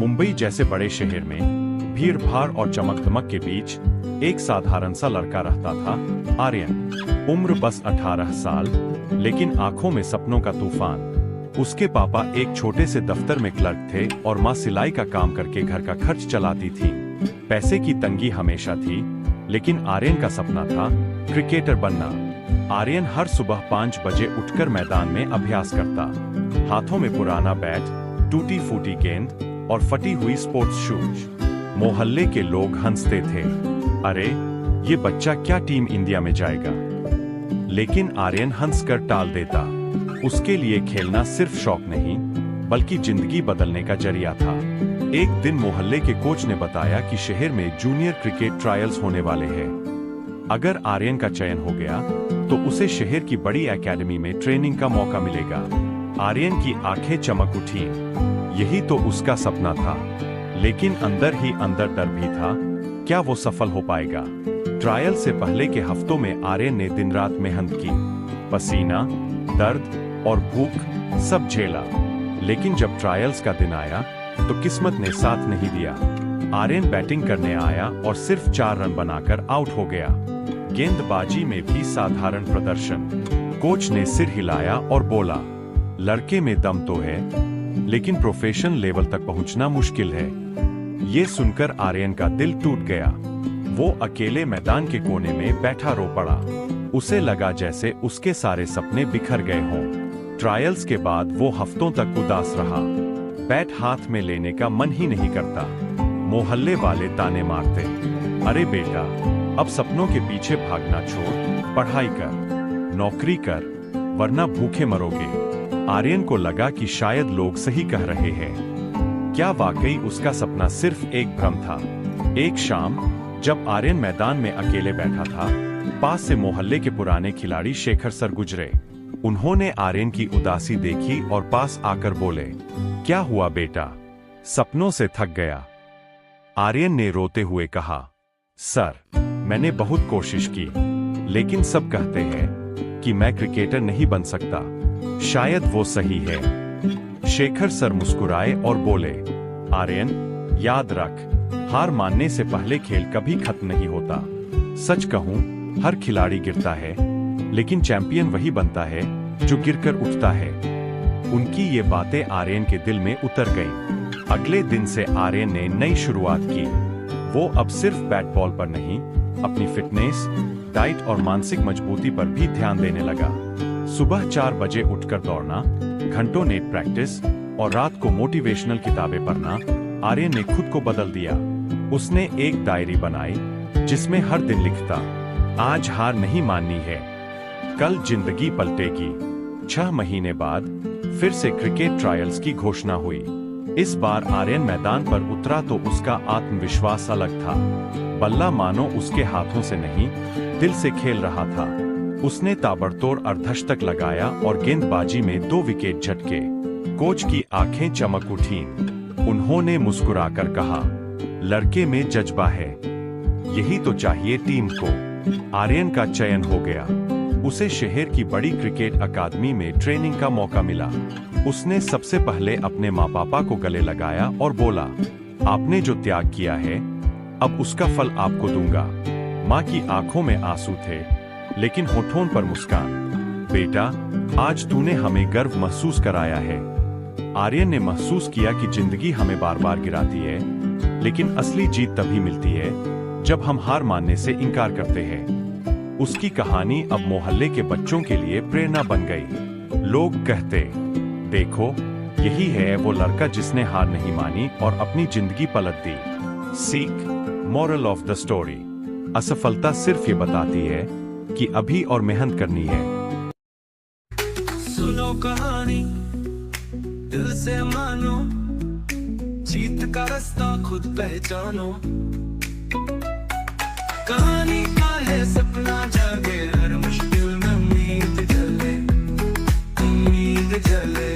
मुंबई जैसे बड़े शहर में भीड़ भाड़ और चमक दमक के बीच एक साधारण सा लड़का रहता था, आर्यन। उम्र बस 18 साल, लेकिन आंखों में सपनों का तूफान। उसके पापा एक छोटे से दफ्तर में क्लर्क थे और माँ सिलाई का काम करके घर का खर्च चलाती थी। पैसे की तंगी हमेशा थी, लेकिन आर्यन का सपना था क्रिकेटर बनना। आर्यन हर सुबह 5 बजे उठकर मैदान में अभ्यास करता, हाथों में पुराना बैट, टूटी फूटी गेंद और फटी हुई स्पोर्ट्स शूज। मोहल्ले के लोग हंसते थे, अरे ये बच्चा क्या टीम इंडिया में जाएगा। लेकिन आर्यन हंसकर टाल देता। उसके लिए खेलना सिर्फ शौक नहीं, बल्कि जिंदगी बदलने का जरिया था। एक दिन मोहल्ले के कोच ने बताया कि शहर में जूनियर क्रिकेट ट्रायल्स होने वाले हैं। अगर आर्यन का चयन हो गया तो उसे शहर की बड़ी एकेडमी में ट्रेनिंग का मौका मिलेगा। आर्यन की आंखें चमक उठी, यही तो उसका सपना था। लेकिन अंदर ही अंदर डर भी था, क्या वो सफल हो पाएगा। ट्रायल से पहले के हफ्तों में आर्यन ने दिन रात मेहनत की, पसीना, दर्द और भूख सब झेला। लेकिन जब ट्रायल्स का दिन आया तो किस्मत ने साथ नहीं दिया। आर्यन बैटिंग करने आया और सिर्फ 4 रन बनाकर आउट हो गया। गेंदबाजी में भी साधारण प्रदर्शन। कोच ने सिर हिलाया और बोला, लड़के में दम तो है, लेकिन प्रोफेशनल लेवल तक पहुंचना मुश्किल है। ये सुनकर आर्यन का दिल टूट गया। वो अकेले मैदान के कोने में बैठा रो पड़ा। उसे लगा जैसे उसके सारे सपने बिखर गए हों। ट्रायल्स के बाद वो हफ्तों तक उदास रहा। बैट हाथ में लेने का मन ही नहीं करता। मोहल्ले वाले ताने मारते, अरे बेटा, अब सपनों के पीछे भागना छोड़, पढ़ाई कर, नौकरी कर, वरना भूखे मरोगे। आर्यन को लगा कि शायद लोग सही कह रहे हैं। क्या वाकई उसका सपना सिर्फ एक भ्रम था। एक शाम जब आर्यन मैदान में अकेले बैठा था, पास से मोहल्ले के पुराने खिलाड़ी शेखर सर गुजरे। उन्होंने आर्यन की उदासी देखी और पास आकर बोले, क्या हुआ बेटा, सपनों से थक गया। आर्यन ने रोते हुए कहा, सर, मैंने बहुत कोशिश की, लेकिन सब कहते हैं कि मैं क्रिकेटर नहीं बन सकता। शायद वो सही है। शेखर सर मुस्कुराए और बोले, आर्यन, याद रख, हार मानने से पहले खेल कभी खत्म नहीं होता। सच कहूं, हर खिलाड़ी गिरता है, लेकिन चैंपियन वही बनता है जो गिरकर उठता है। उनकी ये बातें आर्यन के दिल में उतर गईं। अगले दिन से आर्यन ने नई शुरुआत की। वो अब सिर्फ बैट बॉल पर नहीं, अपनी फिटनेस, डाइट और मानसिक मजबूती पर भी ध्यान देने लगा। सुबह 4 बजे उठकर दौड़ना, घंटों नेट प्रैक्टिस और रात को मोटिवेशनल किताबें पढ़ना। आर्यन ने खुद को बदल दिया। उसने एक डायरी बनाई जिसमें हर दिन लिखता, आज हार नहीं माननी है, कल जिंदगी पलटेगी। 6 महीने बाद फिर से क्रिकेट ट्रायल्स की घोषणा हुई। इस बार आर्यन मैदान पर उतरा तो उसका आत्मविश्वास अलग था। बल्ला मानो उसके हाथों से नहीं, दिल से खेल रहा था। उसने ताबड़तोड़ अर्धशतक लगाया और गेंदबाजी में 2 विकेट झटके। कोच की आंखें चमक उठीं। उन्होंने मुस्कुराकर कहा, लड़के में जज्बा है, यही तो चाहिए टीम को। आर्यन का चयन हो गया। उसे शहर की बड़ी क्रिकेट अकादमी में ट्रेनिंग का मौका मिला। उसने सबसे पहले अपने माँ पापा को गले लगाया और बोला, आपने जो त्याग किया है, अब उसका फल आपको दूंगा। माँ की आंखों में आंसू थे, लेकिन होठों पर मुस्कान। बेटा, आज तूने हमें गर्व महसूस कराया है। आर्यन ने महसूस किया कि जिंदगी हमें बार बार गिराती है, लेकिन असली जीत तभी मिलती है जब हम हार मानने से इनकार करते हैं। उसकी कहानी अब मोहल्ले के बच्चों के लिए प्रेरणा बन गई। लोग कहते, देखो, यही है वो लड़का जिसने हार नहीं मानी और अपनी जिंदगी पलट दी। सीख, मोरल ऑफ द स्टोरी, असफलता सिर्फ ये बताती है कि अभी और मेहनत करनी है। सुनो कहानी, दिल से मानो, जीत का रास्ता खुद पहचानो। कहानी का है सपना जागे, हर मुश्किल में उम्मीद जले, उम्मीद जले।